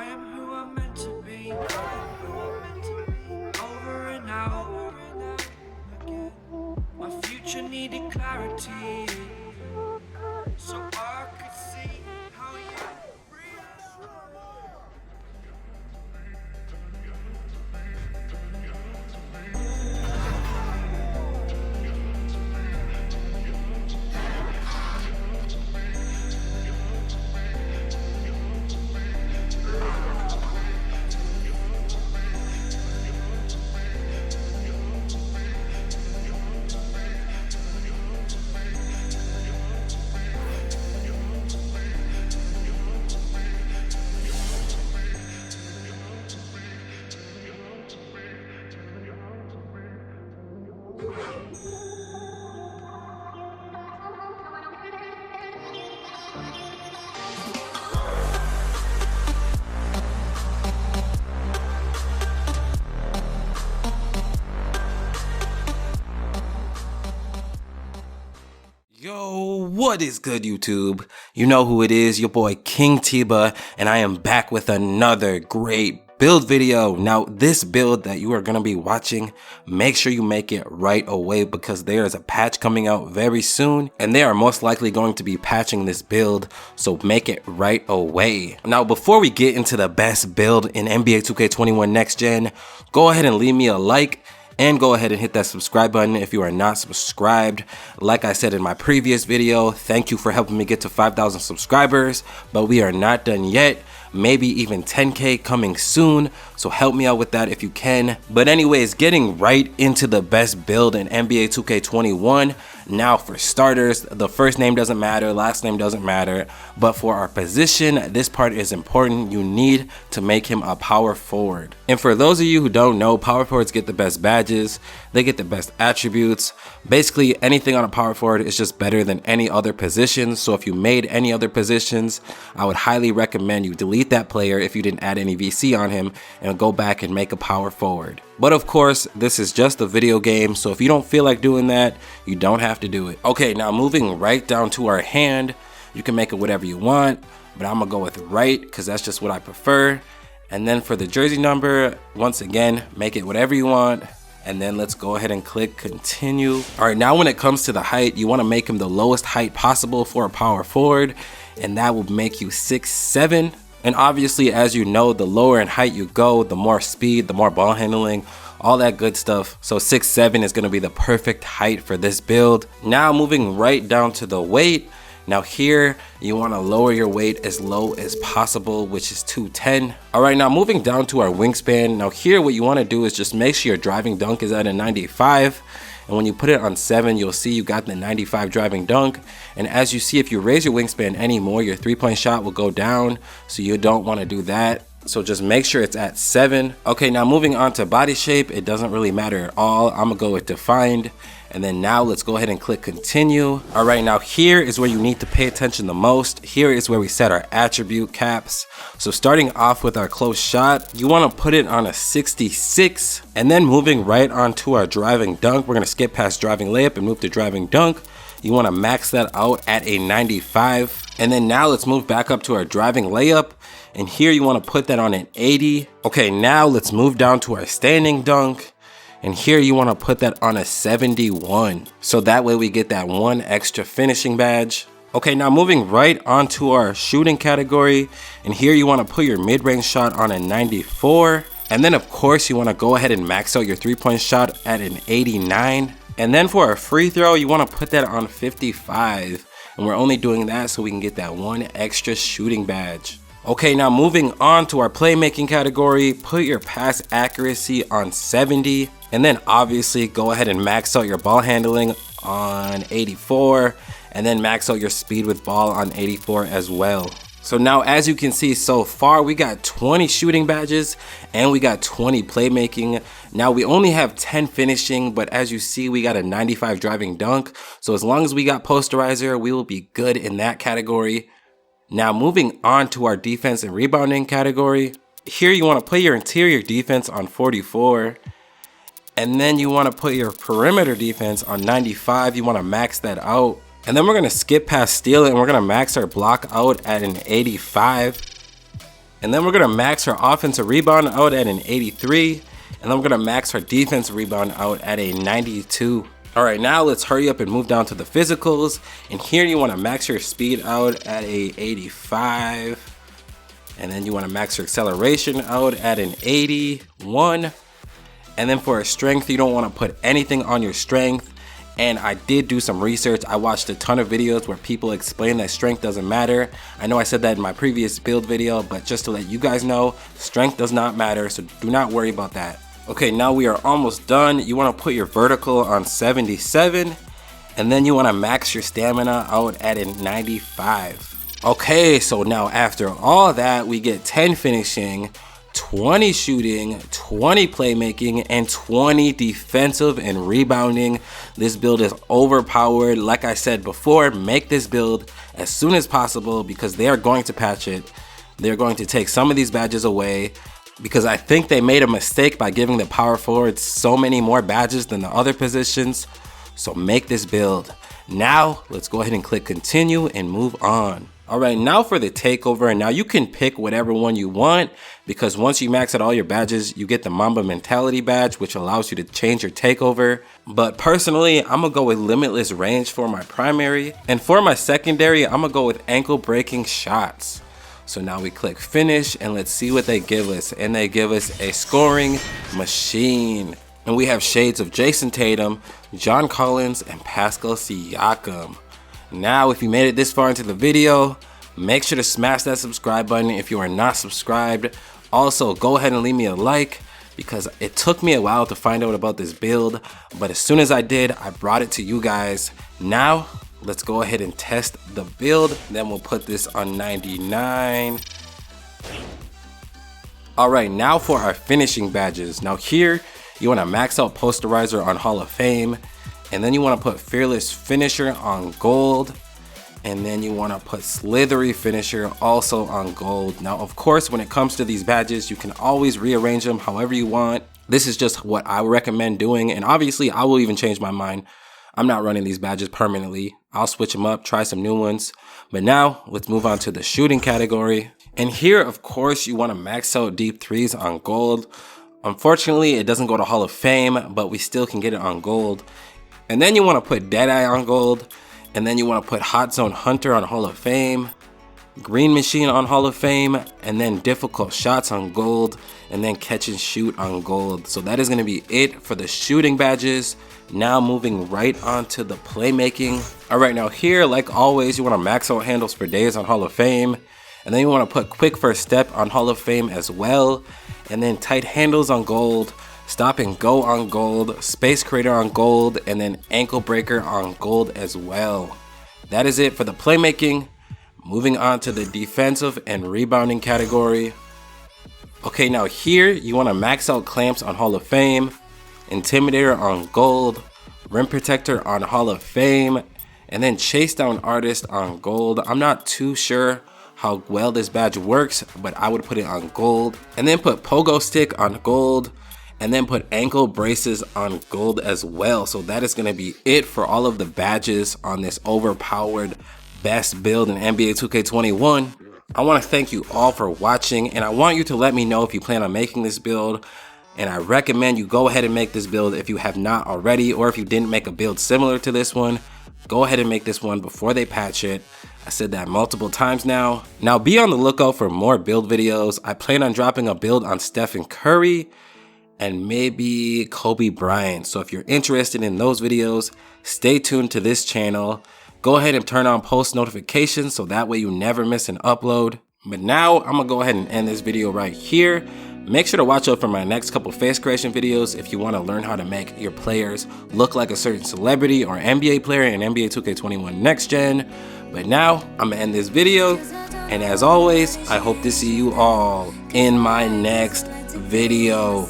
I am who I'm meant to be. Over and out again. My future needed clarity, so I could see how you Yo, what is good, YouTube? You know who it is, your boy King Tiba, and I am back with another great build video. Now, this build that you are going to be watching, make sure you make it right away because there is a patch coming out very soon, and they are most likely going to be patching this build, so make it right away. Now, before we get into the best build in NBA 2K21 Next Gen, go ahead and leave me a like, and go ahead and hit that subscribe button if you are not subscribed. Like I said in my previous video, thank you for helping me get to 5,000 subscribers, but we are not done yet. Maybe even 10K coming soon, so help me out with that if you can. But anyways, getting right into the best build in NBA 2K21. Now for starters, the first name doesn't matter, last name doesn't matter, but for our position, this part is important. You need to make him a power forward. And for those of you who don't know, power forwards get the best badges, they get the best attributes. Basically anything on a power forward is just better than any other position. So if you made any other positions, I would highly recommend you delete that player if you didn't add any VC on him and go back and make a power forward. But of course, this is just a video game, so if you don't feel like doing that, you don't have to do it. Okay, now moving right down to our hand, you can make it whatever you want, but I'm gonna go with right because that's just what I prefer. And then for the jersey number, once again, make it whatever you want. And then let's go ahead and click continue. All right, now when it comes to the height, you want to make him the lowest height possible for a power forward, and that will make you 6'7". And obviously, as you know, the lower in height you go, the more speed, the more ball handling, all that good stuff. So 6'7" is going to be the perfect height for this build. Now moving right down to the weight. Now here, you want to lower your weight as low as possible, which is 210. All right, now moving down to our wingspan. Now here, what you want to do is just make sure your driving dunk is at a 95. And when you put it on 7, you'll see you got the 95 driving dunk. And as you see, if you raise your wingspan anymore, your 3-point shot will go down. So you don't want to do that. So just make sure it's at 7. Okay, now moving on to body shape, it doesn't really matter at all. I'm gonna go with defined. And then now let's go ahead and click continue. All right, now here is where you need to pay attention the most. Here is where we set our attribute caps. So starting off with our close shot, you want to put it on a 66. And then moving right on to our driving dunk, we're gonna skip past driving layup and move to driving dunk. You want to max that out at a 95. And then now let's move back up to our driving layup. And here you want to put that on an 80. Okay, now let's move down to our standing dunk. And here you want to put that on a 71. So that way we get that one extra finishing badge. Okay, now moving right onto our shooting category. And here you want to put your mid-range shot on a 94. And then of course you want to go ahead and max out your 3-point shot at an 89. And then for our free throw, you want to put that on 55. And we're only doing that so we can get that one extra shooting badge. Okay, now moving on to our playmaking category, put your pass accuracy on 70. And then obviously go ahead and max out your ball handling on 84. And then max out your speed with ball on 84 as well. So now as you can see so far, we got 20 shooting badges and we got 20 playmaking. Now we only have 10 finishing, but as you see, we got a 95 driving dunk. So as long as we got posterizer, we will be good in that category. Now moving on to our defense and rebounding category. Here you want to put your interior defense on 44. And then you want to put your perimeter defense on 95. You want to max that out. And then we're going to skip past steal and we're going to max our block out at an 85. And then we're gonna max her offensive rebound out at an 83. And then we're gonna max her defensive rebound out at a 92. All right, now let's hurry up and move down to the physicals. And here you wanna max your speed out at a 85. And then you wanna max your acceleration out at an 81. And then for a strength, you don't wanna put anything on your strength. And I did do some research. I watched a ton of videos where people explain that strength doesn't matter. I know I said that in my previous build video, but just to let you guys know, strength does not matter, so do not worry about that. Okay, now we are almost done. You wanna put your vertical on 77, and then you wanna max your stamina out at a 95. Okay, so now after all that, we get 10 finishing, 20 shooting, 20 playmaking, and 20 defensive and rebounding. This build is overpowered. Like I said before, make this build as soon as possible because they are going to patch it. They're going to take some of these badges away because I think they made a mistake by giving the power forwards so many more badges than the other positions. So make this build. Now, let's go ahead and click continue and move on. All right, now for the takeover. And now you can pick whatever one you want because once you max out all your badges, you get the Mamba mentality badge, which allows you to change your takeover. But personally, I'm gonna go with limitless range for my primary. And for my secondary, I'm gonna go with ankle breaking shots. So now we click finish and let's see what they give us. And they give us a scoring machine. And we have shades of Jason Tatum, John Collins, and Pascal Siakam. Now, if you made it this far into the video, make sure to smash that subscribe button if you are not subscribed. Also, go ahead and leave me a like because it took me a while to find out about this build, but as soon as I did, I brought it to you guys. Now, let's go ahead and test the build. Then we'll put this on 99. All right, now for our finishing badges. Now here, you wanna max out posterizer on Hall of Fame. And then you want to put Fearless Finisher on gold. And then you want to put Slithery Finisher also on gold. Now, of course, when it comes to these badges, you can always rearrange them however you want. This is just what I recommend doing. And obviously, I will even change my mind. I'm not running these badges permanently. I'll switch them up, try some new ones. But now, let's move on to the shooting category. And here, of course, you want to max out deep threes on gold. Unfortunately, it doesn't go to Hall of Fame, but we still can get it on gold. And then you want to put Deadeye on gold. And then you want to put Hot Zone Hunter on Hall of Fame. Green Machine on Hall of Fame. And then Difficult Shots on gold. And then Catch and Shoot on gold. So that is going to be it for the shooting badges. Now moving right on to the playmaking. Alright, now here, like always, you want to max out handles for days on Hall of Fame. And then you want to put Quick First Step on Hall of Fame as well. And then tight handles on gold. Stop and Go on gold, Space Creator on gold, and then Ankle Breaker on gold as well. That is it for the playmaking. Moving on to the defensive and rebounding category. Okay, now here you want to max out clamps on Hall of Fame, Intimidator on gold, Rim Protector on Hall of Fame, and then Chase Down Artist on gold. I'm not too sure how well this badge works, but I would put it on gold. And then put Pogo Stick on gold. And then put ankle braces on gold as well. So that is going to be it for all of the badges on this overpowered best build in NBA 2K21. I want to thank you all for watching, and I want you to let me know if you plan on making this build. And I recommend you go ahead and make this build if you have not already, or if you didn't make a build similar to this one, go ahead and make this one before they patch it. I said that multiple times now. Now be on the lookout for more build videos. I plan on dropping a build on Stephen Curry and maybe Kobe Bryant. So if you're interested in those videos, stay tuned to this channel. Go ahead and turn on post notifications so that way you never miss an upload. But now I'm gonna go ahead and end this video right here. Make sure to watch out for my next couple face creation videos if you want to learn how to make your players look like a certain celebrity or NBA player in NBA 2K21 Next Gen. But now I'm gonna end this video, and as always, I hope to see you all in my next video.